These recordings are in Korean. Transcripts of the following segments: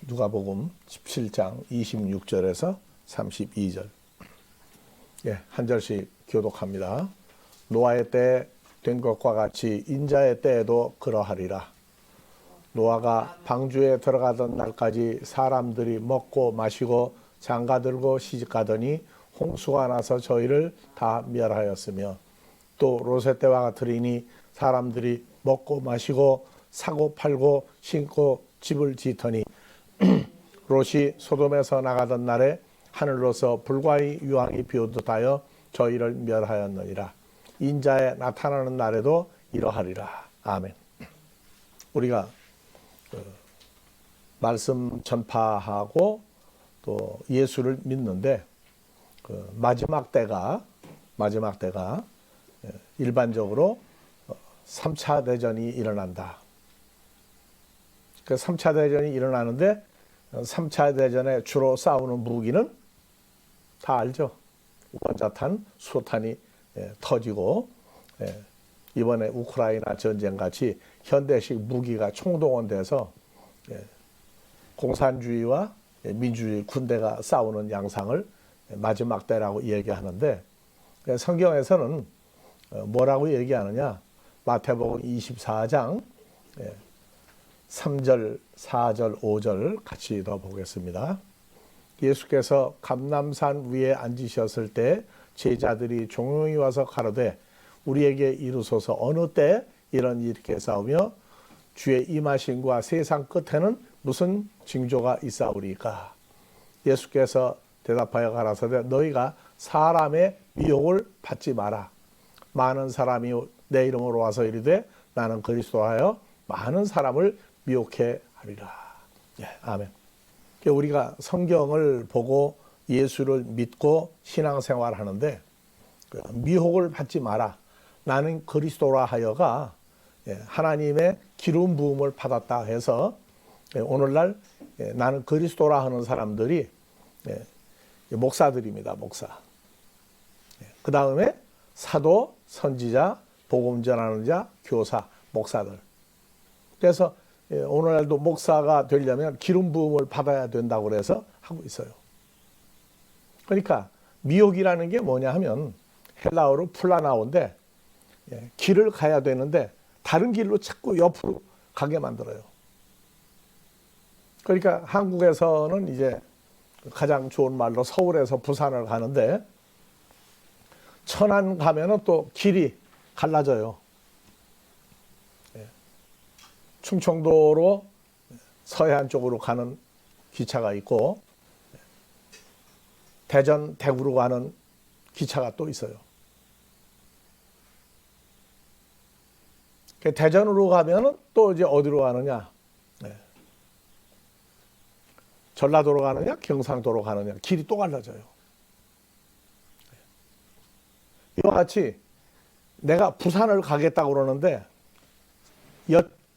누가복음 17장 26절에서 32절. 한 절씩 교독합니다. 노아의 때 된 것과 같이 인자의 때에도 그러하리라. 노아가 방주에 들어가던 날까지 사람들이 먹고 마시고 장가들고 시집가더니 홍수가 나서 저희를 다 멸하였으며, 또 롯의 때와 같으리니 사람들이 먹고 마시고 사고 팔고 신고 집을 짓더니 롯이 소돔에서 나가던 날에 하늘로서 불과의 유황이 비오듯하여 저희를 멸하였느니라. 인자에 나타나는 날에도 이러하리라. 아멘. 우리가 말씀 전파하고 또 예수를 믿는데 마지막 때가 일반적으로 3차 대전이 일어난다. 그 3차 대전이 일어나는데 3차 대전에 주로 싸우는 무기는 다 알죠. 원자탄, 수탄이 터지고, 이번에 우크라이나 전쟁 같이 현대식 무기가 총동원돼서 공산주의와 민주주의 군대가 싸우는 양상을 마지막 때라고 얘기하는데, 성경에서는 뭐라고 얘기하느냐. 마태복음 24장 3절, 4절, 5절 같이 더 보겠습니다. 예수께서 감람산 위에 앉으셨을 때 제자들이 종용이 와서 가로되 우리에게 이르소서 어느 때 이런 일이 싸우며 주의 임하심과 세상 끝에는 무슨 징조가 있사오리까. 예수께서 대답하여 가라사대 너희가 사람의 미혹을 받지 마라. 많은 사람이 내 이름으로 와서 이르되 나는 그리스도하여 많은 사람을 미혹해 하리라. 아멘. 우리가 성경을 보고 예수를 믿고 신앙생활 하는데 미혹을 받지 마라. 나는 그리스도라 하여가 하나님의 기름 부음을 받았다 해서 오늘날 나는 그리스도라 하는 사람들이 목사들입니다. 목사. 그 다음에 사도, 선지자, 복음 전하는 자, 교사, 목사들. 그래서 오늘날도 목사가 되려면 기름 부음을 받아야 된다고 그래서 하고 있어요. 그러니까 미혹이라는 게 뭐냐 하면 헬라어로 플라나오인데 길을 가야 되는데 다른 길로 자꾸 옆으로 가게 만들어요. 그러니까 한국에서는 이제 가장 좋은 말로 서울에서 부산을 가는데 천안 가면은 또 길이 갈라져요. 충청도로 서해안 쪽으로 가는 기차가 있고 대전, 대구로 가는 기차가 또 있어요. 대전으로 가면은 또 이제 어디로 가느냐? 전라도로 가느냐? 경상도로 가느냐? 길이 또 갈라져요. 이와 같이 내가 부산을 가겠다고 그러는데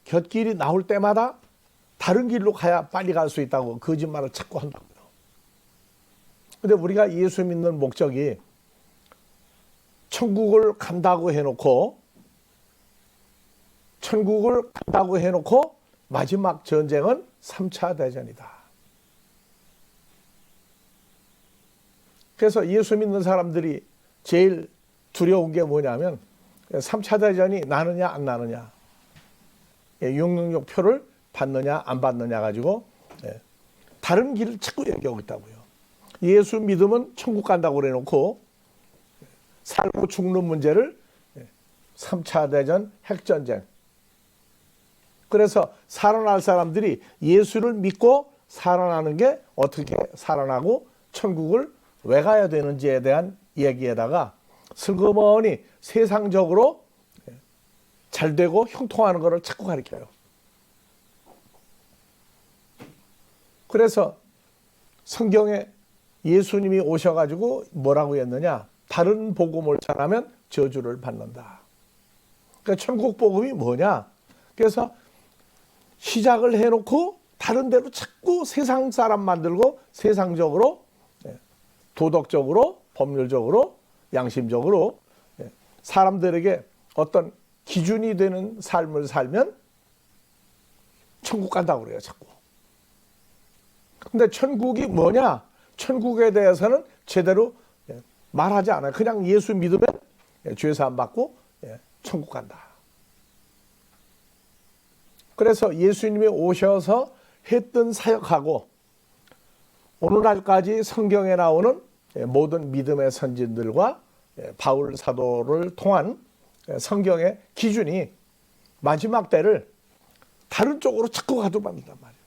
곁길이 나올 때마다 다른 길로 가야 빨리 갈 수 있다고 거짓말을 자꾸 한다고요. 근데 우리가 예수 믿는 목적이 천국을 간다고 해놓고 마지막 전쟁은 3차 대전이다. 그래서 예수 믿는 사람들이 제일 두려운 게 뭐냐면 3차 대전이 나느냐 안 나느냐. 666 표를 받느냐 안 받느냐 가지고 다른 길을 자꾸 얘기하고 있다고요. 예수 믿으면 천국 간다고 그래놓고 살고 죽는 문제를 3차 대전 핵전쟁. 그래서 살아날 사람들이 예수를 믿고 살아나는 게 어떻게 살아나고 천국을 왜 가야 되는지에 대한 얘기에다가 슬그머니 세상적으로 잘 되고 형통하는 것을 자꾸 가르쳐요. 그래서 성경에 예수님이 오셔가지고 뭐라고 했느냐? 다른 복음을 전하면 저주를 받는다. 그러니까 천국 복음이 뭐냐? 그래서 시작을 해놓고 다른 데로 자꾸 세상 사람 만들고 세상적으로 도덕적으로 법률적으로 양심적으로 사람들에게 어떤 기준이 되는 삶을 살면 천국 간다고 그래요. 자꾸. 근데 천국이 뭐냐? 천국에 대해서는 제대로 말하지 않아요. 그냥 예수 믿으면 죄사함 받고 천국 간다. 그래서 예수님이 오셔서 했던 사역하고 오늘날까지 성경에 나오는 모든 믿음의 선진들과 바울 사도를 통한 성경의 기준이 마지막 때를 다른 쪽으로 자꾸 가도록 만든단 말이에요.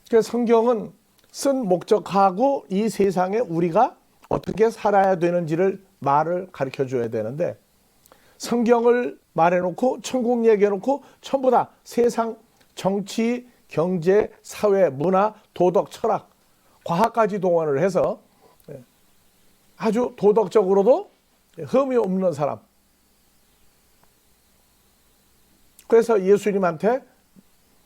그래서 성경은 쓴 목적하고 이 세상에 우리가 어떻게 살아야 되는지를 말을 가르쳐 줘야 되는데, 성경을 말해놓고 천국 얘기해놓고 전부 다 세상 정치, 경제, 사회, 문화, 도덕, 철학, 과학까지 동원을 해서 아주 도덕적으로도 흠이 없는 사람. 그래서 예수님한테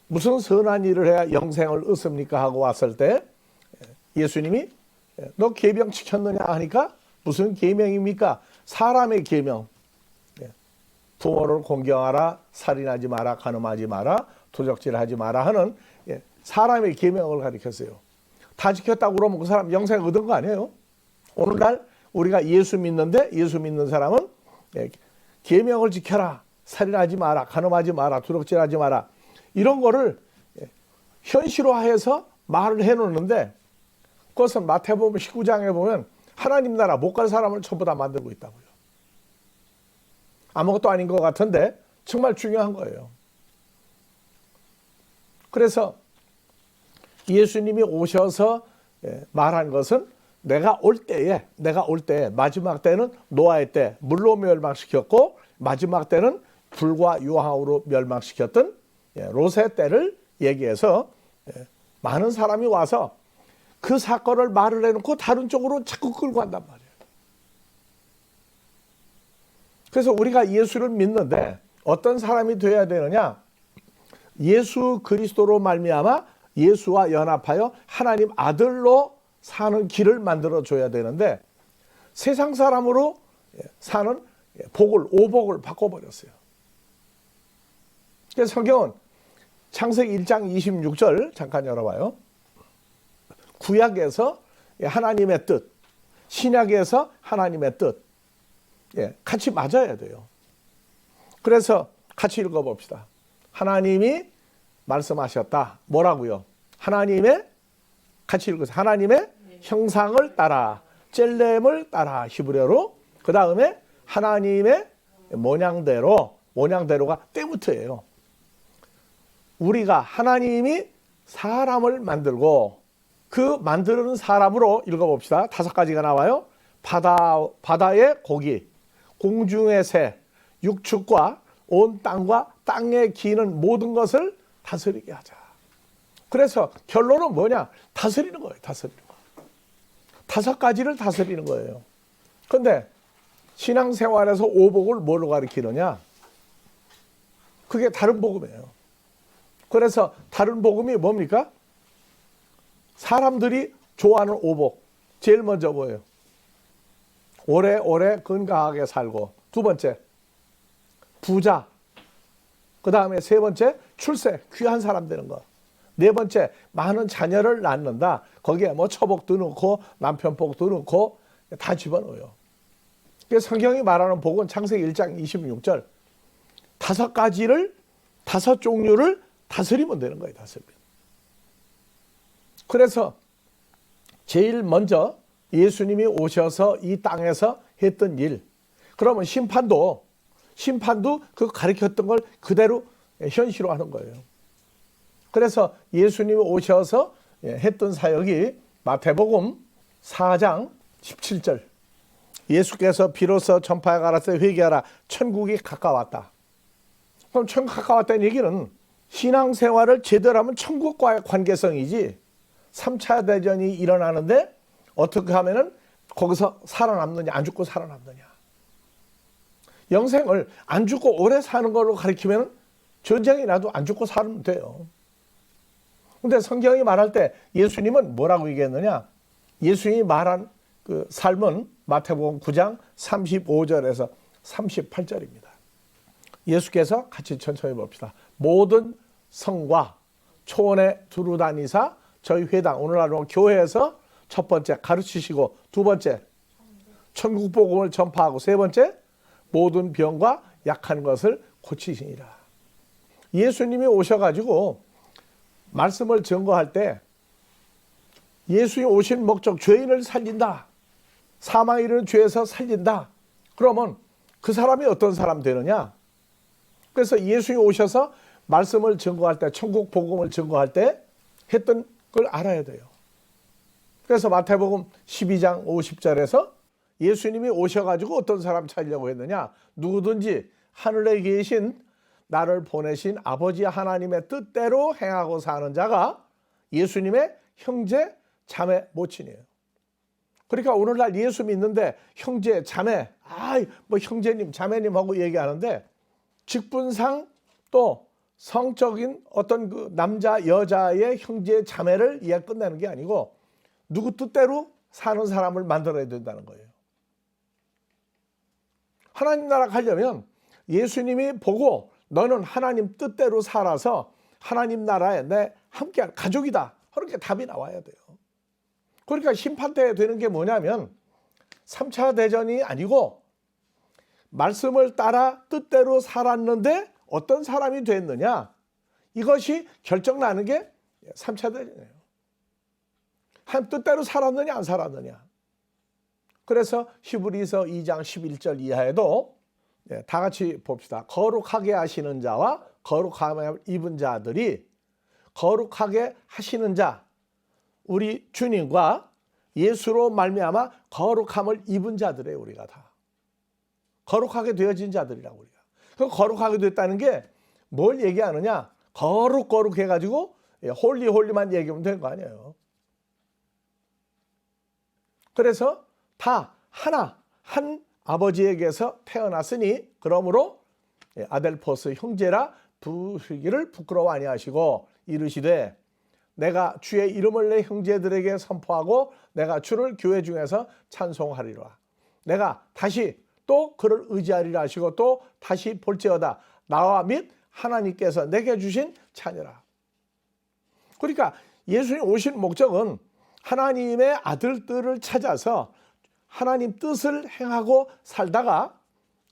무슨 선한 일을 해야 영생을 얻습니까 하고 왔을 때 예수님이 너 계명 지켰느냐 하니까 무슨 계명입니까? 사람의 계명. 부모를 공경하라, 살인하지 마라, 간음하지 마라, 도적질하지 마라 하는 사람의 계명을 가르쳤어요. 다 지켰다고 그러면 그 사람 영생 얻은 거 아니에요? 오늘날 우리가 예수 믿는데, 예수 믿는 사람은 계명을 지켜라, 살인하지 마라, 간음하지 마라, 도적질하지 마라, 이런 거를 현실화해서 말을 해놓는데, 그것은 마태복음 19장에 보면 하나님 나라 못 갈 사람을 전부 다 만들고 있다고요. 아무것도 아닌 것 같은데 정말 중요한 거예요. 그래서 예수님이 오셔서 말한 것은 내가 올 때에 마지막 때는 노아의 때 물로 멸망시켰고, 마지막 때는 불과 유황으로 멸망시켰던 롯의 때를 얘기해서 많은 사람이 와서 그 사건을 말을 해놓고 다른 쪽으로 자꾸 끌고 간단 말이에요. 그래서 우리가 예수를 믿는데 어떤 사람이 되어야 되느냐? 예수 그리스도로 말미암아 예수와 연합하여 하나님 아들로 사는 길을 만들어줘야 되는데, 세상 사람으로 사는 오복을 바꿔버렸어요. 그래서 성경은 창세기 1장 26절 잠깐 열어봐요. 구약에서 하나님의 뜻, 신약에서 하나님의 뜻, 같이 맞아야 돼요. 그래서 같이 읽어봅시다. 하나님이 말씀하셨다. 뭐라고요? 같이 읽으세요. 하나님의 형상을 따라, 젤렘을 따라 히브리어로, 그 다음에 하나님의 모양대로가 때부터예요. 우리가 하나님이 사람을 만들고 그 만드는 사람으로 읽어봅시다. 5가지가 나와요. 바다의 고기, 공중의 새, 육축과 온 땅과 땅에 기는 모든 것을 다스리게 하자. 그래서 결론은 뭐냐? 다스리는 거예요. 다스리는 거. 5가지를 다스리는 거예요. 그런데 신앙생활에서 오복을 뭐로 가리키느냐? 그게 다른 복음이에요. 그래서 다른 복음이 뭡니까? 사람들이 좋아하는 오복. 제일 먼저 뭐예요? 오래오래 건강하게 살고, 2번째 부자, 그 다음에 3번째 출세, 귀한 사람 되는 거, 4번째 많은 자녀를 낳는다. 거기에 뭐 처복도 넣고 남편복도 넣고 다 집어넣어요. 성경이 말하는 복은 창세기 1장 26절 5 종류를 다스리면 되는 거예요. 다스리면. 그래서 제일 먼저 예수님이 오셔서 이 땅에서 했던 일, 그러면 심판도 그 가르쳤던 걸 그대로 현실화하는 거예요. 그래서 예수님이 오셔서 했던 사역이 마태복음 4장 17절, 예수께서 비로소 전파에 가라사 회개하라, 천국이 가까웠다. 그럼 천국 가까웠다는 얘기는 신앙생활을 제대로 하면 천국과의 관계성이지, 3차 대전이 일어나는데 어떻게 하면은 거기서 살아남느냐, 안 죽고 살아남느냐. 영생을 안 죽고 오래 사는 걸로 가리키면 전쟁이 나도 안 죽고 살면 돼요. 근데 성경이 말할 때 예수님은 뭐라고 얘기했느냐? 예수님이 말한 그 삶은 마태복음 9장 35절에서 38절입니다. 예수께서 같이 천천히 봅시다. 모든 성과 초원에 두루 다니사 저희 회당, 오늘날로 교회에서 첫 번째 가르치시고, 두 번째 천국 복음을 전파하고, 세 번째 모든 병과 약한 것을 고치시니라. 예수님이 오셔가지고 말씀을 증거할 때 예수님 오신 목적, 죄인을 살린다, 사망에 이르는 죄에서 살린다. 그러면 그 사람이 어떤 사람 되느냐? 그래서 예수님이 오셔서 말씀을 증거할 때, 천국 복음을 증거할 때 했던 걸 알아야 돼요. 그래서 마태복음 12장 50절에서 예수님이 오셔가지고 어떤 사람 찾으려고 했느냐? 누구든지 하늘에 계신 나를 보내신 아버지 하나님의 뜻대로 행하고 사는 자가 예수님의 형제, 자매, 모친이에요. 그러니까 오늘날 예수 믿는데 형제, 자매, 뭐 형제님, 자매님 하고 얘기하는데, 직분상 또 성적인 어떤 그 남자, 여자의 형제, 자매를 이해 끝내는 게 아니고 누구 뜻대로 사는 사람을 만들어야 된다는 거예요. 하나님 나라 가려면 예수님이 보고 너는 하나님 뜻대로 살아서 하나님 나라에 내 함께할 가족이다, 그렇게 답이 나와야 돼요. 그러니까 심판대에 되는 게 뭐냐면 3차 대전이 아니고 말씀을 따라 뜻대로 살았는데 어떤 사람이 됐느냐, 이것이 결정나는 게 3차 대전이에요. 한 뜻대로 살았느냐 안 살았느냐. 그래서 히브리서 2장 11절 이하에도 다 같이 봅시다. 거룩하게 하시는 자와 거룩함을 입은 자들이, 거룩하게 하시는 자, 우리 주님과 예수로 말미암아 거룩함을 입은 자들이에요. 우리가 다 거룩하게 되어진 자들이라고. 우리가 그 거룩하게 됐다는 게 뭘 얘기하느냐? 거룩해가지고 홀리만 얘기하면 되는 거 아니에요. 그래서 다 한 아버지에게서 태어났으니 그러므로 아델포스 형제라 부르기를 부끄러워 아니하시고 이르시되 내가 주의 이름을 내 형제들에게 선포하고 내가 주를 교회 중에서 찬송하리라. 내가 다시 또 그를 의지하리라 하시고 또 다시 볼지어다 나와 및 하나님께서 내게 주신 자녀라. 그러니까 예수님 오신 목적은 하나님의 아들들을 찾아서 하나님 뜻을 행하고 살다가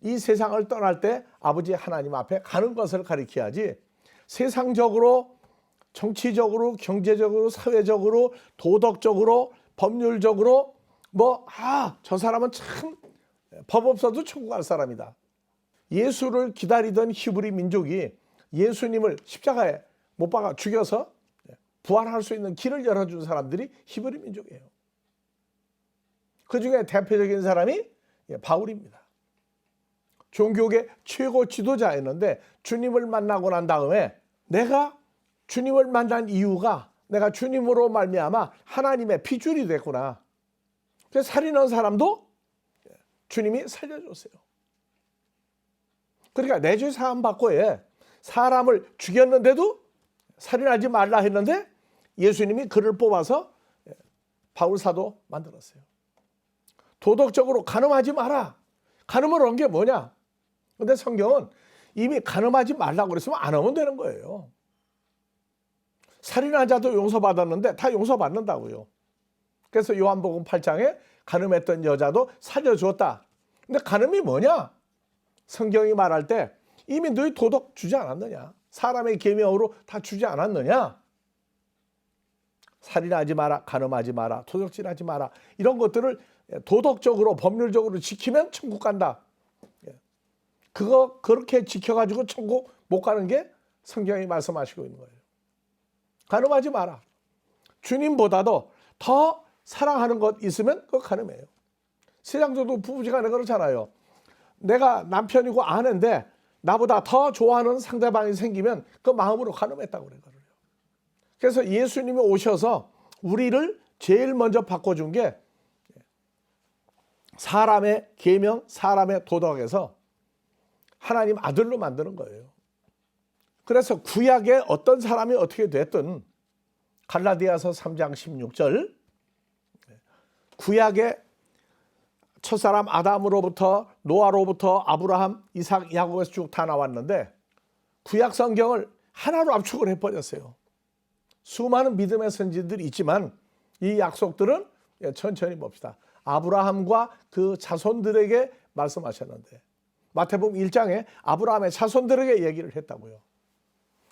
이 세상을 떠날 때 아버지 하나님 앞에 가는 것을 가리켜야지, 세상적으로, 정치적으로, 경제적으로, 사회적으로, 도덕적으로, 법률적으로 저 사람은 참 법 없어도 천국 갈 사람이다. 예수를 기다리던 히브리 민족이 예수님을 십자가에 못 박아 죽여서 부활할 수 있는 길을 열어준 사람들이 히브리 민족이에요. 그 중에 대표적인 사람이 바울입니다. 종교계 최고 지도자였는데 주님을 만나고 난 다음에 내가 주님을 만난 이유가 내가 주님으로 말미암아 하나님의 핏줄이 됐구나. 그래서 살인한 사람도 주님이 살려줬어요. 그러니까 내죄 사함 받고 사람을 죽였는데도 살인하지 말라 했는데 예수님이 그를 뽑아서 바울 사도 만들었어요. 도덕적으로 간음하지 마라. 간음을 한 게 뭐냐? 근데 성경은 이미 간음하지 말라고 그랬으면 안 하면 되는 거예요. 살인한 자도 용서받았는데 다 용서받는다고요. 그래서 요한복음 8장에 간음했던 여자도 살려주었다. 근데 간음이 뭐냐? 성경이 말할 때 이미 너희 도덕 주지 않았느냐? 사람의 계명으로 다 주지 않았느냐? 살인하지 마라, 간음하지 마라, 도적질하지 마라, 이런 것들을 도덕적으로 법률적으로 지키면 천국 간다. 그거 그렇게 지켜가지고 천국 못 가는 게 성경이 말씀하시고 있는 거예요. 간음하지 마라. 주님보다도 더 사랑하는 것 있으면 그거 간음이에요. 세상적으로 부부지간에 그렇잖아요. 내가 남편이고 아내인데 나보다 더 좋아하는 상대방이 생기면 그 마음으로 간음했다고 그래요. 그래서 예수님이 오셔서 우리를 제일 먼저 바꿔준 게 사람의 계명, 사람의 도덕에서 하나님 아들로 만드는 거예요. 그래서 구약에 어떤 사람이 어떻게 됐든 갈라디아서 3장 16절, 구약의 첫사람 아담으로부터 노아로부터 아브라함, 이삭, 야곱에서 쭉 다 나왔는데 구약 성경을 하나로 압축을 해버렸어요. 수많은 믿음의 선지들이 있지만 이 약속들은 천천히 봅시다. 아브라함과 그 자손들에게 말씀하셨는데 마태복음 1장에 아브라함의 자손들에게 얘기를 했다고요.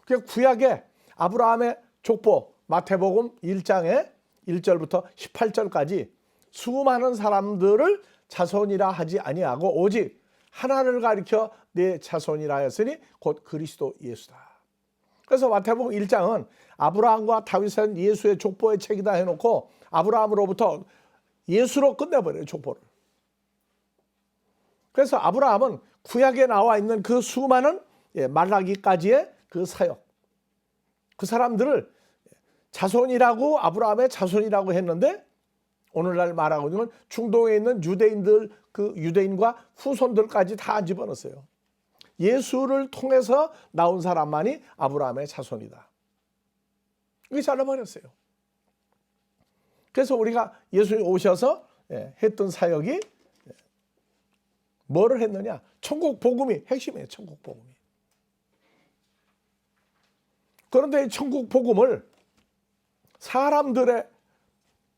그 구약에 아브라함의 족보 마태복음 1장에 1절부터 18절까지 수많은 사람들을 자손이라 하지 아니하고 오직 하나를 가리켜 내 자손이라 했으니 곧 그리스도 예수다. 그래서 마태복음 1장은 아브라함과 다윗은 예수의 족보의 책이다 해놓고 아브라함으로부터 예수로 끝내버려요, 족보를. 그래서 아브라함은 구약에 나와 있는 그 수많은 말라기까지의 그 사역, 그 사람들을 자손이라고 아브라함의 자손이라고 했는데 오늘날 말하고 있는 건 중동에 있는 유대인들, 그 유대인과 후손들까지 다 집어넣었어요. 예수를 통해서 나온 사람만이 아브라함의 자손이다. 이게 잘라버렸어요. 그래서 우리가 예수님 오셔서 했던 사역이 뭐를 했느냐? 천국 복음이 핵심이에요. 천국 복음이. 그런데 이 천국 복음을 사람들의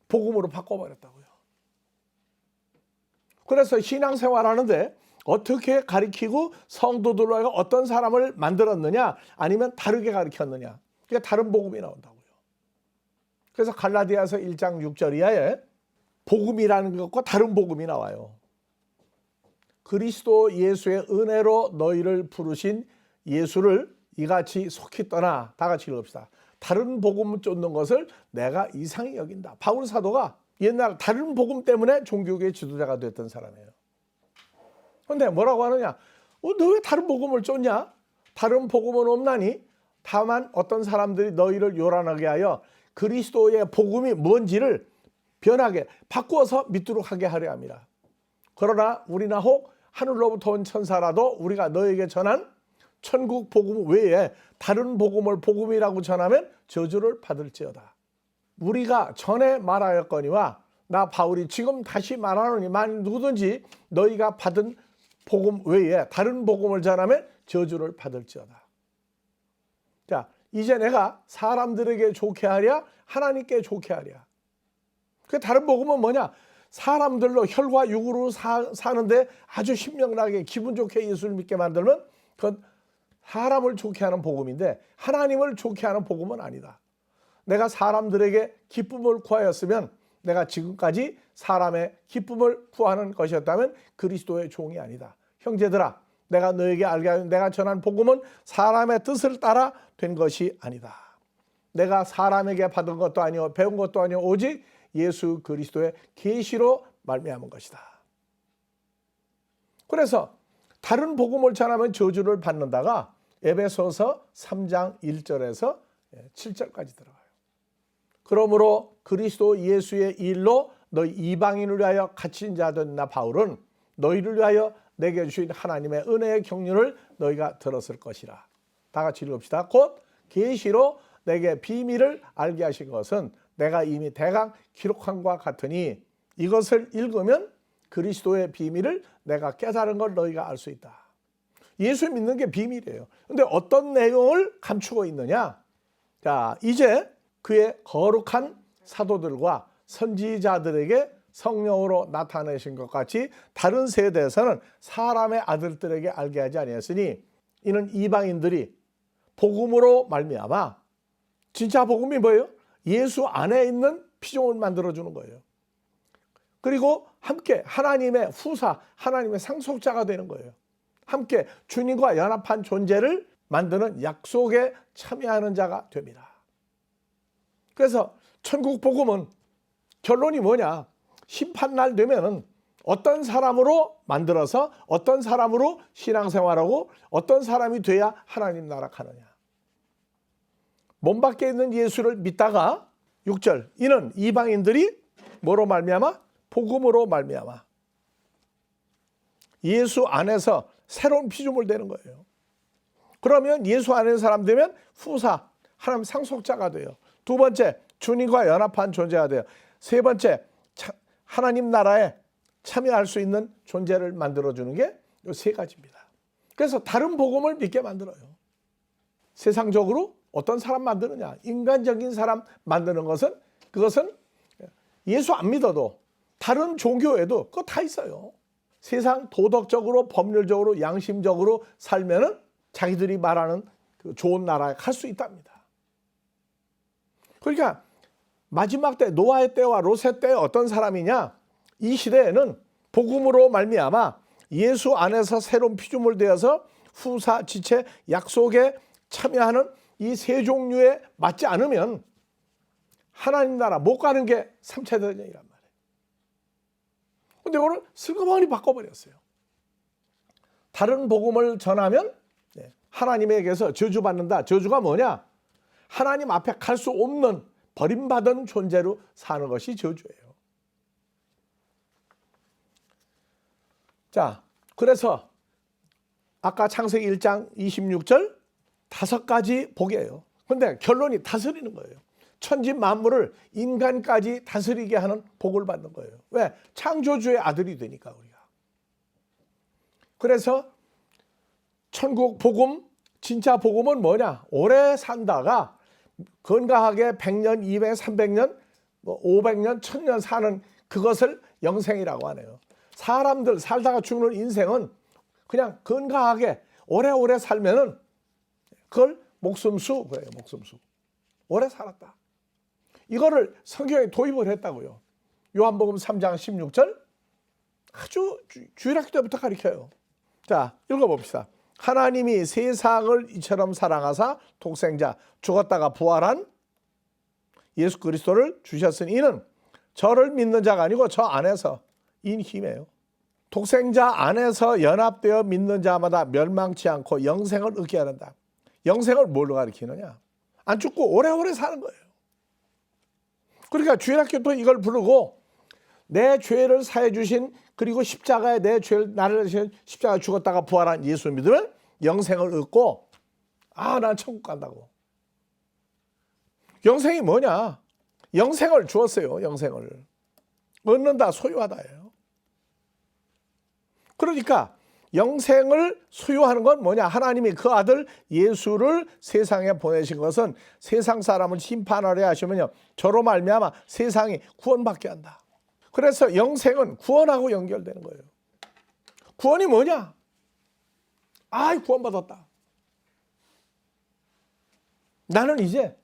복음으로 바꿔버렸다고요. 그래서 신앙생활하는데 어떻게 가르치고 성도들로 어떤 사람을 만들었느냐 아니면 다르게 가르쳤느냐. 그러니까 다른 복음이 나온다고요. 그래서 갈라디아서 1장 6절 이하에 복음이라는 것과 다른 복음이 나와요. 그리스도 예수의 은혜로 너희를 부르신 예수를 이같이 속히 떠나. 다 같이 읽읍시다. 다른 복음을 쫓는 것을 내가 이상히 여긴다. 바울 사도가 옛날 다른 복음 때문에 종교계의 지도자가 됐던 사람이에요. 그런데 뭐라고 하느냐? 너 왜 다른 복음을 쫓냐? 다른 복음은 없나니? 다만 어떤 사람들이 너희를 요란하게 하여 그리스도의 복음이 뭔지를 변하게 바꾸어서 믿도록 하게 하려 합니다. 그러나 우리나 혹 하늘로부터 온 천사라도 우리가 너에게 전한 천국 복음 외에 다른 복음을 복음이라고 전하면 저주를 받을지어다. 우리가 전에 말하였거니와 나 바울이 지금 다시 말하노니 만일 누구든지 너희가 받은 복음 외에 다른 복음을 전하면 저주를 받을지어다. 자, 이제 내가 사람들에게 좋게 하랴 하나님께 좋게 하랴. 그 다른 복음은 뭐냐? 사람들로 혈과 육으로 사는데 아주 신명나게 기분 좋게 예수를 믿게 만들면 그건 사람을 좋게 하는 복음인데 하나님을 좋게 하는 복음은 아니다. 내가 사람들에게 기쁨을 구하였으면 내가 지금까지 사람의 기쁨을 구하는 것이었다면 그리스도의 종이 아니다. 형제들아, 내가 너에게 알게 하여 내가 전한 복음은 사람의 뜻을 따라 된 것이 아니다. 내가 사람에게 받은 것도 아니요 배운 것도 아니요 오직 예수 그리스도의 계시로 말미암은 것이다. 그래서 다른 복음을 전하면 저주를 받는다가 에베소서 3장 1절에서 7절까지 들어가요. 그러므로 그리스도 예수의 일로 너희 이방인을 위하여 갇힌 자된 나 바울은 너희를 위하여 내게 주신 하나님의 은혜의 경륜을 너희가 들었을 것이라. 다 같이 읽읍시다. 곧 계시로 내게 비밀을 알게 하신 것은 내가 이미 대강 기록한 것 같으니 이것을 읽으면 그리스도의 비밀을 내가 깨달은 걸 너희가 알 수 있다. 예수 믿는 게 비밀이에요. 그런데 어떤 내용을 감추고 있느냐? 자, 이제 그의 거룩한 사도들과 선지자들에게 성령으로 나타내신 것 같이 다른 세대에서는 사람의 아들들에게 알게 하지 아니했으니 이는 이방인들이 복음으로 말미암아 진짜 복음이 뭐예요? 예수 안에 있는 피조물 만들어주는 거예요. 그리고 함께 하나님의 후사, 하나님의 상속자가 되는 거예요. 함께 주님과 연합한 존재를 만드는 약속에 참여하는 자가 됩니다. 그래서 천국 복음은 결론이 뭐냐? 심판날 되면은 어떤 사람으로 만들어서 어떤 사람으로 신앙생활하고 어떤 사람이 돼야 하나님 나라 가느냐. 몸 밖에 있는 예수를 믿다가 6절 이는 이방인들이 뭐로 말미암아? 복음으로 말미암아. 예수 안에서 새로운 피조물 되는 거예요. 그러면 예수 안에 있는 사람 되면 후사, 하나님 상속자가 돼요. 두 번째, 주님과 연합한 존재가 돼요. 세 번째, 하나님 나라에 참여할 수 있는 존재를 만들어주는 게 이 세 가지입니다. 그래서 다른 복음을 믿게 만들어요. 세상적으로 어떤 사람 만드느냐? 인간적인 사람 만드는 것은 그것은 예수 안 믿어도 다른 종교에도 그거 다 있어요. 세상 도덕적으로 법률적으로 양심적으로 살면은 자기들이 말하는 그 좋은 나라에 갈 수 있답니다. 그러니까 마지막 때 노아의 때와 롯의 때 어떤 사람이냐? 이 시대에는 복음으로 말미암아 예수 안에서 새로운 피조물 되어서 후사, 지체, 약속에 참여하는 이 세 종류에 맞지 않으면 하나님 나라 못 가는 게 3차 대전이란 말이에요. 근데 오늘 슬그머니 바꿔버렸어요. 다른 복음을 전하면 하나님에게서 저주받는다. 저주가 뭐냐? 하나님 앞에 갈 수 없는 버림받은 존재로 사는 것이 저주예요. 자, 그래서 아까 창세기 1장 26절 5가지 복이에요. 근데 결론이 다스리는 거예요. 천지 만물을 인간까지 다스리게 하는 복을 받는 거예요. 왜? 창조주의 아들이 되니까 우리가. 그래서 천국 복음, 진짜 복음은 뭐냐? 오래 산다가 건강하게 100년, 200년, 300년, 500년, 1000년 사는 그것을 영생이라고 하네요. 사람들 살다가 죽는 인생은 그냥 건강하게 오래오래 살면은 그걸 목숨수 그래요. 목숨수. 오래 살았다. 이거를 성경에 도입을 했다고요. 요한복음 3장 16절 아주 주일학교 때부터 가르쳐요. 자, 읽어봅시다. 하나님이 세상을 이처럼 사랑하사 독생자 죽었다가 부활한 예수 그리스도를 주셨으니 이는 저를 믿는 자가 아니고 저 안에서 인 힘이에요. 독생자 안에서 연합되어 믿는 자마다 멸망치 않고 영생을 얻게 하는다. 영생을 뭘로 가리키느냐? 안 죽고 오래오래 사는 거예요. 그러니까 주일학교도 이걸 부르고 내 죄를 사해 주신 그리고 십자가에 내 죄를 나를 대신 십자가 죽었다가 부활한 예수 믿으면 영생을 얻고 난 천국 간다고. 영생이 뭐냐? 영생을 주었어요. 영생을. 얻는다, 소유하다예요. 그러니까 영생을 소유하는 건 뭐냐? 하나님이 그 아들 예수를 세상에 보내신 것은 세상 사람을 심판하려 하시면요. 저로 말미암아 세상이 구원받게 한다. 그래서 영생은 구원하고 연결되는 거예요. 구원이 뭐냐? 구원받았다. 나는 이제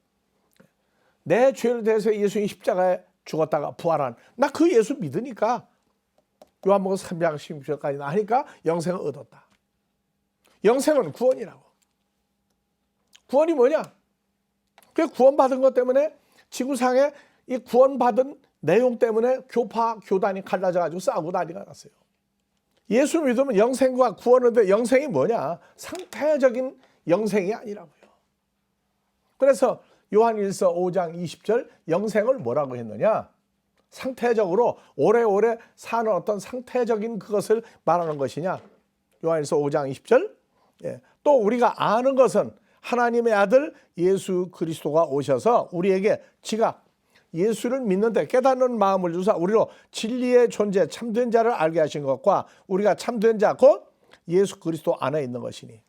내 죄를 대해서 예수님 십자가에 죽었다가 부활한 나 그 예수 믿으니까 요한복음 3장 16절까지 하니까 영생을 얻었다. 영생은 구원이라고. 구원이 뭐냐? 그 구원받은 것 때문에 지구상에 이 구원받은 내용 때문에 교파, 교단이 갈라져가지고 싸우고 난리가 났어요. 예수 믿으면 영생과 구원인데 영생이 뭐냐? 상태적인 영생이 아니라고요. 그래서 요한일서 5장 20절 영생을 뭐라고 했느냐? 상태적으로 오래오래 사는 어떤 상태적인 그것을 말하는 것이냐? 요한일서 5장 20절. 또 우리가 아는 것은 하나님의 아들 예수 그리스도가 오셔서 우리에게 지각 예수를 믿는데 깨닫는 마음을 주사 우리로 진리의 존재 참된 자를 알게 하신 것과 우리가 참된 자 곧 예수 그리스도 안에 있는 것이니.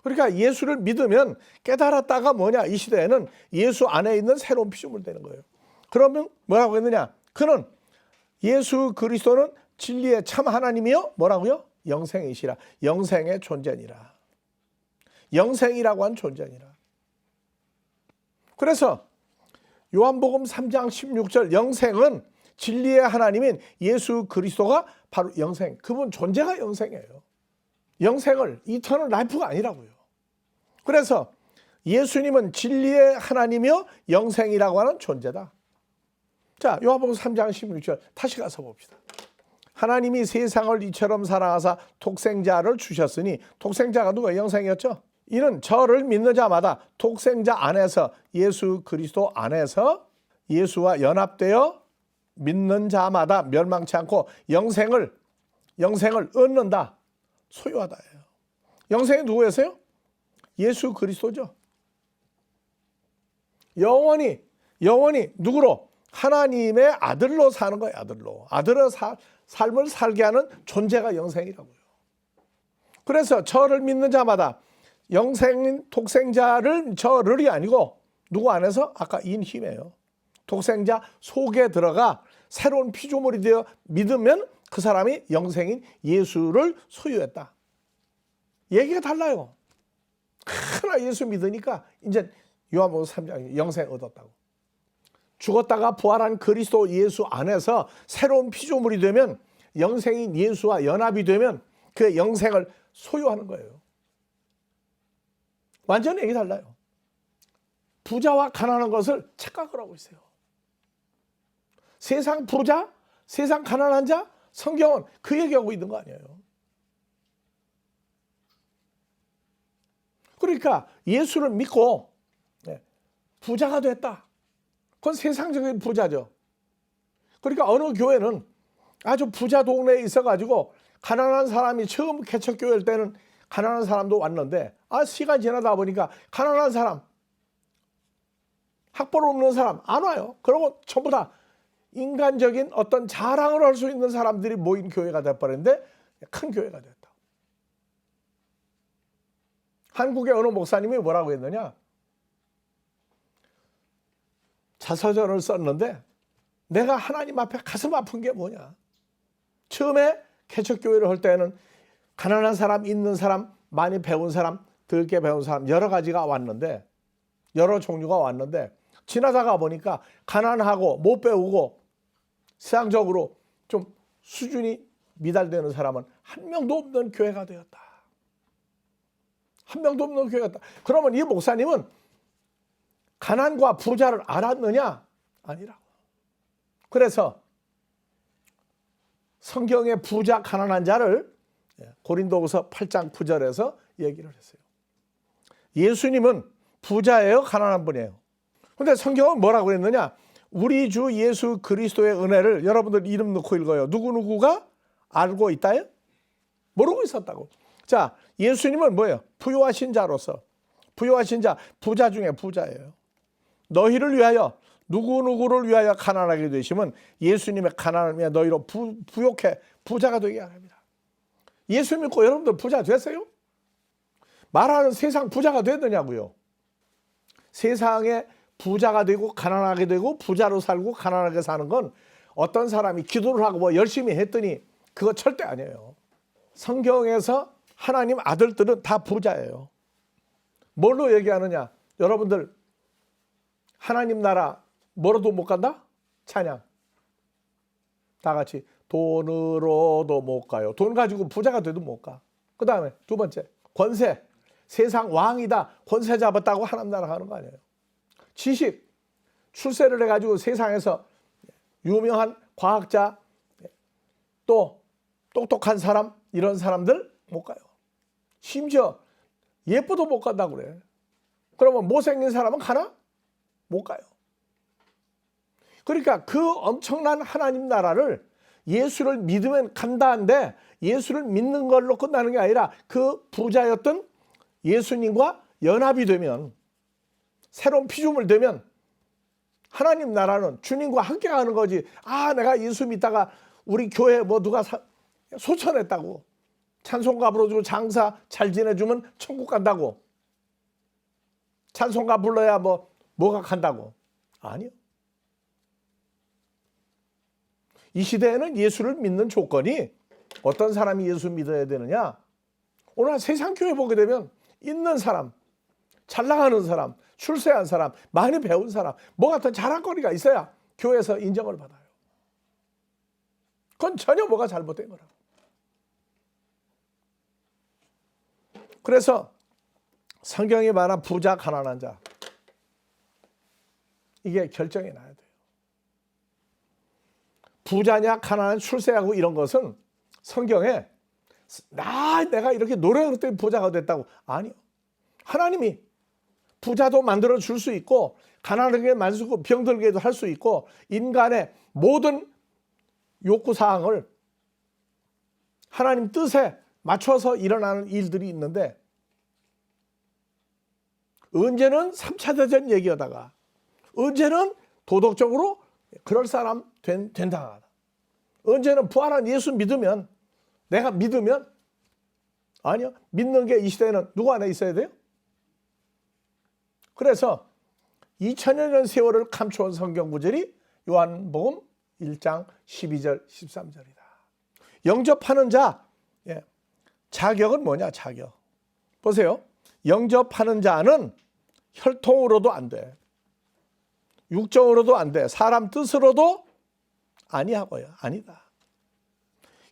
그러니까 예수를 믿으면 깨달았다가 뭐냐? 이 시대에는 예수 안에 있는 새로운 피조물 되는 거예요. 그러면 뭐라고 했느냐? 그는 예수 그리스도는 진리의 참 하나님이요? 뭐라고요? 영생이시라. 영생의 존재니라. 영생이라고 한 존재니라. 그래서 요한복음 3장 16절 영생은 진리의 하나님인 예수 그리스도가 바로 영생. 그분 존재가 영생이에요. 영생을 이터널 라이프가 아니라고요. 그래서 예수님은 진리의 하나님이요 영생이라고 하는 존재다. 자, 요한복음 3장 16절 다시 가서 봅시다. 하나님이 세상을 이처럼 사랑하사 독생자를 주셨으니 독생자가 누가 영생이었죠? 이는 저를 믿는 자마다 독생자 안에서 예수 그리스도 안에서 예수와 연합되어 믿는 자마다 멸망치 않고 영생을 얻는다. 소유하다예요. 영생이 누구였어요? 예수 그리스도죠. 영원히 누구로? 하나님의 아들로 사는 거예요. 아들의 삶을 살게 하는 존재가 영생이라고요. 그래서 저를 믿는 자마다 영생인 독생자를 저를이 아니고 누구 안에서? 아까 인힘이에요. 독생자 속에 들어가 새로운 피조물이 되어 믿으면 그 사람이 영생인 예수를 소유했다. 얘기가 달라요. 하나 예수 믿으니까 이제 요한복음 3장 영생 얻었다고. 죽었다가 부활한 그리스도 예수 안에서 새로운 피조물이 되면 영생인 예수와 연합이 되면 그 영생을 소유하는 거예요. 완전히 얘기 달라요. 부자와 가난한 것을 착각을 하고 있어요. 세상 부자, 세상 가난한 자, 성경은 그 얘기하고 있는 거 아니에요. 그러니까 예수를 믿고 부자가 됐다. 그건 세상적인 부자죠. 그러니까 어느 교회는 아주 부자 동네에 있어가지고 가난한 사람이 처음 개척교회일 때는 가난한 사람도 왔는데 시간 지나다 보니까 가난한 사람, 학벌 없는 사람 안 와요. 그리고 전부 다 인간적인 어떤 자랑을 할 수 있는 사람들이 모인 교회가 돼버렸는데 큰 교회가 됐다. 한국의 어느 목사님이 뭐라고 했느냐? 자서전을 썼는데 내가 하나님 앞에 가슴 아픈 게 뭐냐? 처음에 개척교회를 할 때는 가난한 사람, 있는 사람, 많이 배운 사람, 덜게 배운 사람 여러 가지가 왔는데 여러 종류가 왔는데 지나다가 보니까 가난하고 못 배우고 세상적으로 좀 수준이 미달되는 사람은 한 명도 없는 교회가 되었다. 한 명도 없는 교회였다. 그러면 이 목사님은 가난과 부자를 알았느냐? 아니라고. 그래서 성경의 부자 가난한 자를 고린도후서 8장 9절에서 얘기를 했어요. 예수님은 부자예요? 가난한 분이에요? 근데 성경은 뭐라고 그랬느냐? 우리 주 예수 그리스도의 은혜를 여러분들 이름 넣고 읽어요. 누구누구가 알고 있다요? 모르고 있었다고. 자, 예수님은 뭐예요? 부유하신 자로서. 부유하신 자, 부자 중에 부자예요. 너희를 위하여 누구누구를 위하여 가난하게 되시면 예수님의 가난을 위해 너희로 부욕해 부자가 되게 합니다. 예수 믿고 여러분들 부자 됐어요? 말하는 세상 부자가 됐느냐고요. 세상에 부자가 되고 가난하게 되고 부자로 살고 가난하게 사는 건 어떤 사람이 기도를 하고 뭐 열심히 했더니 그거 절대 아니에요. 성경에서 하나님 아들들은 다 부자예요. 뭘로 얘기하느냐? 여러분들 하나님 나라 뭐로도 못 간다? 찬양. 다 같이 돈으로도 못 가요. 돈 가지고 부자가 돼도 못 가. 그 다음에 두 번째 권세. 세상 왕이다. 권세 잡았다고 하나님 나라 가는 거 아니에요. 지식. 출세를 해가지고 세상에서 유명한 과학자 또 똑똑한 사람 이런 사람들 못 가요. 심지어 예쁘도 못 간다고 그래. 그러면 못생긴 사람은 가나? 못 가요. 그러니까 그 엄청난 하나님 나라를 예수를 믿으면 간다는데 예수를 믿는 걸로 끝나는 게 아니라 그 부자였던 예수님과 연합이 되면 새로운 피조물 되면 하나님 나라는 주님과 함께 가는 거지. 내가 예수 믿다가 우리 교회 뭐 누가 소천했다고 찬송가 불러주고 장사 잘 지내주면 천국 간다고 찬송가 불러야 뭐가 간다고. 아니요. 이 시대에는 예수를 믿는 조건이 어떤 사람이 예수 믿어야 되느냐? 오늘 세상 교회 보게 되면 있는 사람, 잘 나가는 사람, 출세한 사람, 많이 배운 사람, 뭐 같은 자랑거리가 있어야 교회에서 인정을 받아요. 그건 전혀 뭐가 잘못된 거라고. 그래서 성경에 말한 부자, 가난한 자 이게 결정이 나야 돼요. 부자냐 가난한 출세하고 이런 것은 성경에 내가 이렇게 노력을 때문에 부자가 됐다고. 아니요. 하나님이 부자도 만들어 줄 수 있고 가난하게 만들고 병들게도 할 수 있고 인간의 모든 욕구사항을 하나님 뜻에 맞춰서 일어나는 일들이 있는데 언제는 3차 대전 얘기하다가 언제는 도덕적으로 그럴 사람 된다. 언제는 부활한 예수 믿으면 내가 믿으면 아니요. 믿는 게 이 시대에는 누구 안에 있어야 돼요? 그래서 2000여 년 세월을 감추온 성경 구절이 요한복음 1장 12절 13절이다. 영접하는 자, 자격은 뭐냐? 자격. 보세요. 영접하는 자는 혈통으로도 안 돼. 육정으로도 안 돼. 사람 뜻으로도 아니하고요. 아니다.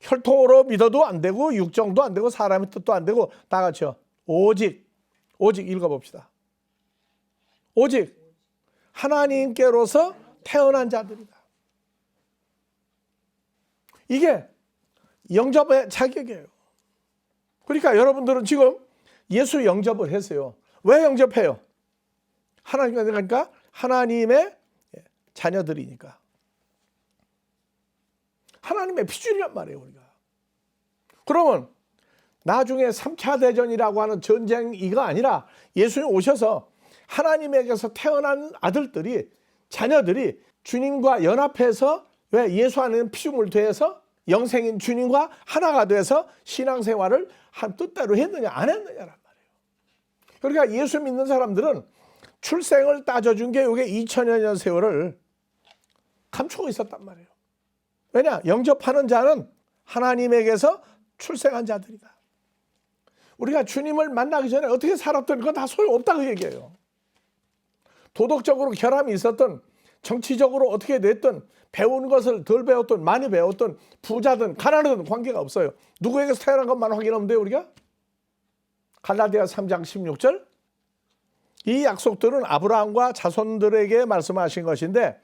혈통으로 믿어도 안 되고 육정도 안 되고 사람의 뜻도 안 되고 다 같이요. 오직 읽어봅시다. 오직 하나님께로서 태어난 자들이다. 이게 영접의 자격이에요. 그러니까 여러분들은 지금 예수 영접을 했어요. 왜 영접해요? 하나님과 하나님의 자녀들이니까. 하나님의 피줄이란 말이에요, 우리가. 그러면 나중에 3차 대전이라고 하는 전쟁이가 아니라 예수님 오셔서 하나님에게서 태어난 아들들이, 자녀들이 주님과 연합해서 왜 예수 안에는 피조물 되어서 영생인 주님과 하나가 돼서 신앙생활을 한 뜻대로 했느냐 안 했느냐란 말이에요. 그러니까 예수 믿는 사람들은 출생을 따져준 게 이게 2000여 년 세월을 감추고 있었단 말이에요. 왜냐? 영접하는 자는 하나님에게서 출생한 자들이다. 우리가 주님을 만나기 전에 어떻게 살았던 건 다 소용없다고 얘기해요. 도덕적으로 결함이 있었던, 정치적으로 어떻게 됐든, 배운 것을 덜 배웠든 많이 배웠든 부자든 가난하든 관계가 없어요. 누구에게서 태어난 것만 확인하면 돼요, 우리가? 갈라디아 3장 16절. 이 약속들은 아브라함과 자손들에게 말씀하신 것인데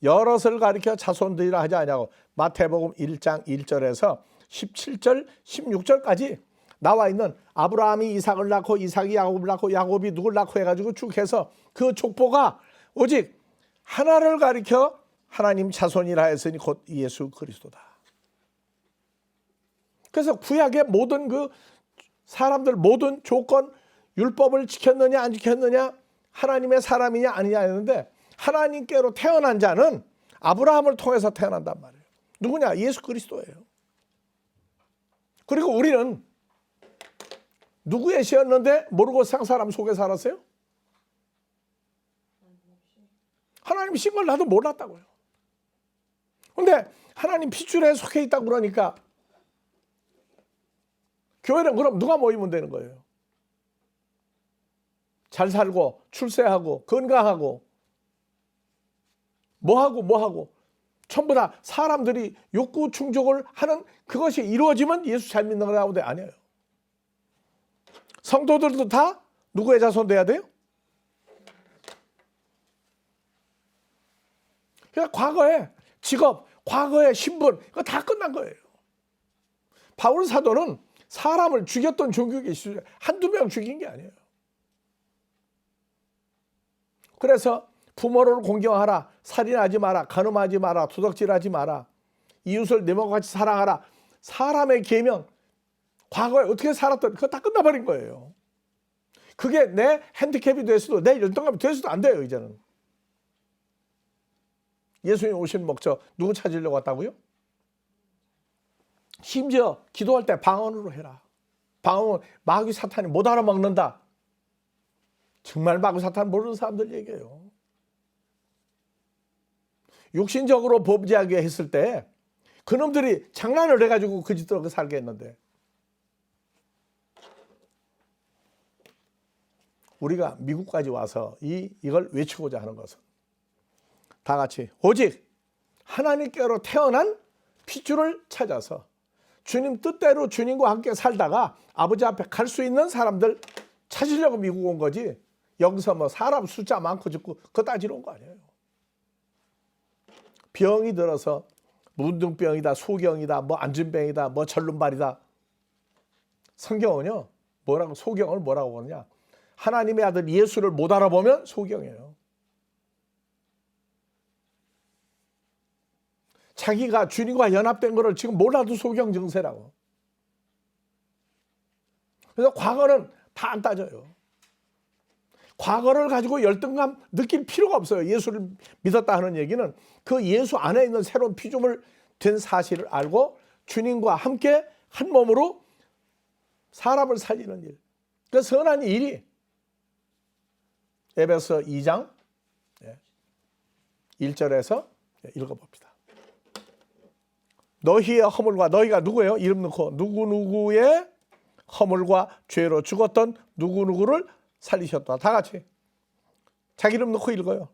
여럿을 가리켜 자손들이라 하지 않냐고. 마태복음 1장 1절에서 17절 16절까지 나와 있는 아브라함이 이삭을 낳고 이삭이 야곱을 낳고 야곱이 누굴 낳고 해가지고 쭉 해서 그 족보가 오직 하나를 가리켜 하나님 자손이라 했으니 곧 예수 그리스도다. 그래서 구약의 모든 그 사람들 모든 조건, 율법을 지켰느냐 안 지켰느냐, 하나님의 사람이냐 아니냐 했는데 하나님께로 태어난 자는 아브라함을 통해서 태어난단 말이에요. 누구냐? 예수 그리스도예요. 그리고 우리는 누구의 씨였는데 모르고 세상 사람 속에 살았어요? 하나님 신 걸 나도 몰랐다고요. 근데 하나님 핏줄에 속해 있다고 그러니까 교회는 그럼 누가 모이면 되는 거예요? 잘 살고 출세하고 건강하고 뭐하고 전부 다 사람들이 욕구 충족을 하는 그것이 이루어지면 예수 잘 믿는 거라고 돼? 아니에요. 성도들도 다 누구의 자손 돼야 돼요? 그러니까 과거의 직업, 과거의 신분 이거 다 끝난 거예요. 바울 사도는 사람을 죽였던 종교계 한두 명 죽인 게 아니에요. 그래서 부모를 공경하라, 살인하지 마라, 간음하지 마라, 도둑질하지 마라, 이웃을 내 몸과 같이 사랑하라. 사람의 계명, 과거에 어떻게 살았던 그거 다 끝나버린 거예요. 그게 내 핸디캡이 됐어도 내 열등감이 됐어도 안 돼요. 이제는. 예수님 오신 목적 누구 찾으려고 왔다고요? 심지어 기도할 때 방언으로 해라. 방언은 마귀 사탄이 못 알아먹는다. 정말 마귀 사탄 모르는 사람들 얘기해요. 육신적으로 범죄하게 했을 때 그놈들이 장난을 해가지고 그 짓대로 살게 했는데 우리가 미국까지 와서 이걸 외치고자 하는 것은 다 같이 오직 하나님께로 태어난 핏줄을 찾아서 주님 뜻대로 주님과 함께 살다가 아버지 앞에 갈 수 있는 사람들 찾으려고 미국 온 거지. 여기서 뭐 사람 숫자 많고 적고 그거 따지러 온 거 아니에요. 병이 들어서 문둥병이다, 소경이다, 뭐 안진병이다, 뭐 절름발이다. 성경은요 뭐라고 소경을 뭐라고 그러냐? 하나님의 아들 예수를 못 알아보면 소경이에요. 자기가 주님과 연합된 것을 지금 몰라도 소경 증세라고. 그래서 과거는 다 안 따져요. 과거를 가지고 열등감 느낄 필요가 없어요. 예수를 믿었다 하는 얘기는 그 예수 안에 있는 새로운 피조물 된 사실을 알고 주님과 함께 한 몸으로 사람을 살리는 일. 그 선한 일이 에베소 2장 1절에서 읽어봅시다. 너희의 허물과, 너희가 누구예요? 이름 넣고 누구누구의 허물과 죄로 죽었던 누구누구를 살리셨다. 다 같이 자기 이름 넣고 읽어요.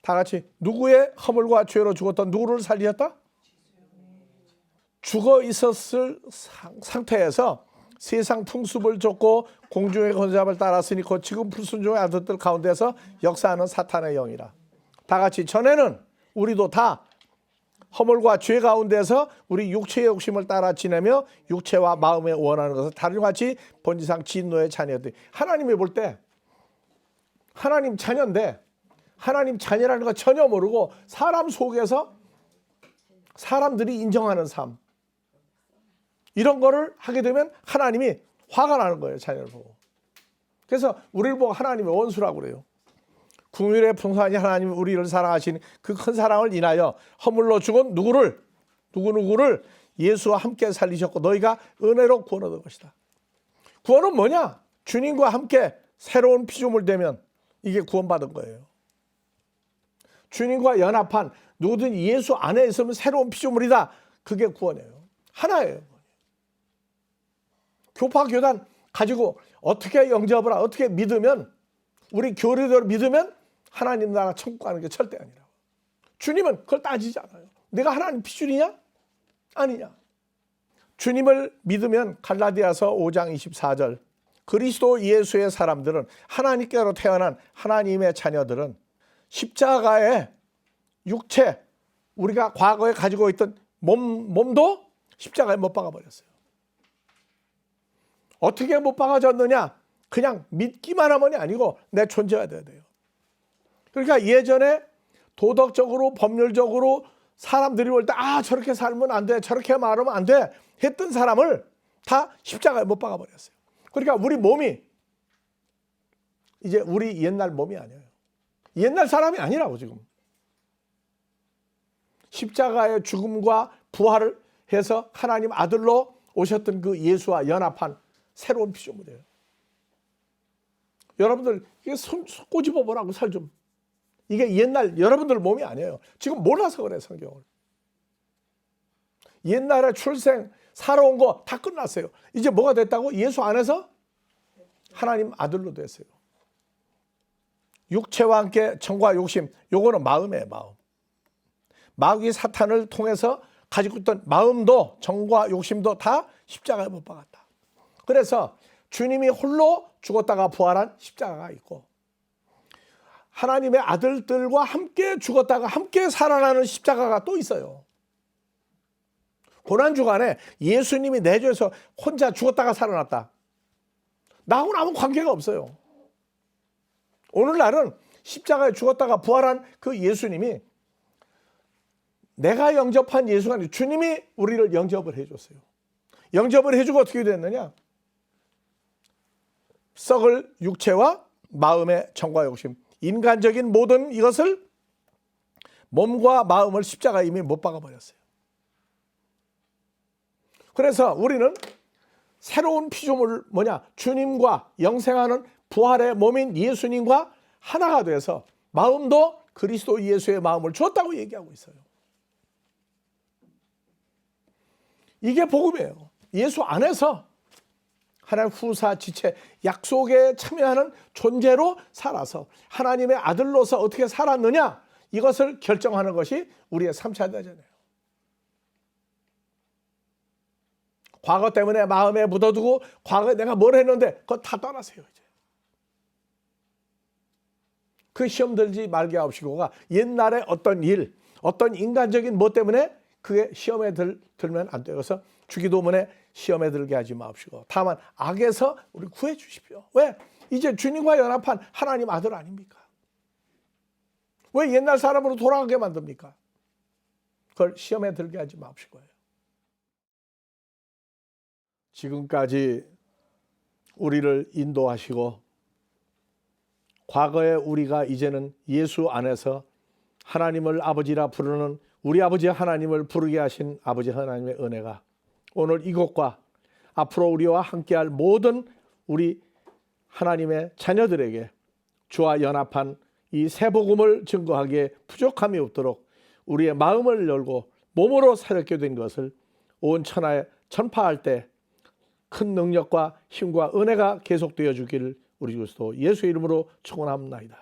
다 같이 누구의 허물과 죄로 죽었던 누구를 살리셨다? 죽어 있었을 상태에서 세상 풍습을 좇고 공중의 권세함을 따랐으니 곧 지금 불순종의 아들들 가운데서 역사하는 사탄의 영이라. 다 같이 전에는 우리도 다 허물과 죄 가운데서 우리 육체의 욕심을 따라 지내며 육체와 마음에 원하는 것을 다른 같이 본질상 진노의 자녀들. 하나님이 볼 때 하나님 자녀인데 하나님 자녀라는 거 전혀 모르고 사람 속에서 사람들이 인정하는 삶, 이런 거를 하게 되면 하나님이 화가 나는 거예요. 자녀를 보고. 그래서 우리를 보고 하나님의 원수라고 그래요. 국률의 풍성하신 하나님이 우리를 사랑하시는 그 큰 사랑을 인하여 허물로 죽은 누구누구를 예수와 함께 살리셨고 너희가 은혜로 구원 얻은 것이다. 구원은 뭐냐? 주님과 함께 새로운 피조물 되면 이게 구원받은 거예요. 주님과 연합한 누구든 예수 안에 있으면 새로운 피조물이다. 그게 구원이에요. 하나예요. 교파교단 가지고 어떻게 영접을 어떻게 믿으면, 우리 교리대로 믿으면 하나님 나라 천국 가는 게 절대 아니라고. 주님은 그걸 따지지 않아요. 내가 하나님 피줄이냐? 아니냐. 주님을 믿으면 갈라디아서 5장 24절 그리스도 예수의 사람들은, 하나님께로 태어난 하나님의 자녀들은 십자가의 육체, 우리가 과거에 가지고 있던 몸도 십자가에 못 박아버렸어요. 어떻게 못 박아졌느냐? 그냥 믿기만 하면이 아니고 내 존재가 돼야 돼요. 그러니까 예전에 도덕적으로 법률적으로 사람들이 볼 때 저렇게 살면 안 돼, 저렇게 말하면 안 돼 했던 사람을 다 십자가에 못 박아버렸어요. 그러니까 우리 몸이 이제 우리 옛날 몸이 아니에요. 옛날 사람이 아니라고. 지금 십자가의 죽음과 부활을 해서 하나님 아들로 오셨던 그 예수와 연합한 새로운 피조물이에요. 여러분들 이게 손 꼬집어 보라고. 살 좀. 이게 옛날 여러분들 몸이 아니에요. 지금 몰라서 그래. 성경을. 옛날에 출생 살아온 거 다 끝났어요. 이제 뭐가 됐다고? 예수 안에서 하나님 아들로 됐어요. 육체와 함께 정과 욕심, 요거는 마음이에요. 마음. 마귀 사탄을 통해서 가지고 있던 마음도 정과 욕심도 다 십자가에 못 박았다. 그래서 주님이 홀로 죽었다가 부활한 십자가가 있고, 하나님의 아들들과 함께 죽었다가 함께 살아나는 십자가가 또 있어요. 고난주간에 예수님이 내 죄에서 혼자 죽었다가 살아났다. 나하고는 아무 관계가 없어요. 오늘날은 십자가에 죽었다가 부활한 그 예수님이, 내가 영접한 예수가 아니라 주님이 우리를 영접을 해줬어요. 영접을 해주고 어떻게 됐느냐? 썩을 육체와 마음의 정과 욕심, 인간적인 모든 이것을, 몸과 마음을 십자가에 이미 못 박아버렸어요. 그래서 우리는 새로운 피조물 뭐냐? 주님과 영생하는 부활의 몸인 예수님과 하나가 돼서 마음도 그리스도 예수의 마음을 주었다고 얘기하고 있어요. 이게 복음이에요. 예수 안에서 하나님 후사 지체 약속에 참여하는 존재로 살아서 하나님의 아들로서 어떻게 살았느냐, 이것을 결정하는 것이 우리의 3차 대전이에요. 과거 때문에 마음에 묻어두고 과거에 내가 뭘 했는데 그거 다 떠나세요. 이제 그 시험 들지 말게 하옵시고가 옛날에 어떤 일, 어떤 인간적인 뭐 때문에 그게 시험에 들면 안 돼요. 그래서 주기도문에 시험에 들게 하지 마옵시고 다만 악에서 우리 구해 주십시오. 왜? 이제 주님과 연합한 하나님 아들 아닙니까? 왜 옛날 사람으로 돌아가게 만듭니까? 그걸 시험에 들게 하지 마옵시고요. 지금까지 우리를 인도하시고 과거에 우리가 이제는 예수 안에서 하나님을 아버지라 부르는 우리 아버지 하나님을 부르게 하신 아버지 하나님의 은혜가 오늘 이곳과 앞으로 우리와 함께할 모든 우리 하나님의 자녀들에게 주와 연합한 이 새 복음을 증거하기에 부족함이 없도록 우리의 마음을 열고 몸으로 새롭게 된 것을 온 천하에 전파할 때 큰 능력과 힘과 은혜가 계속되어 주기를 우리 그리스도 예수의 이름으로 축원합니다.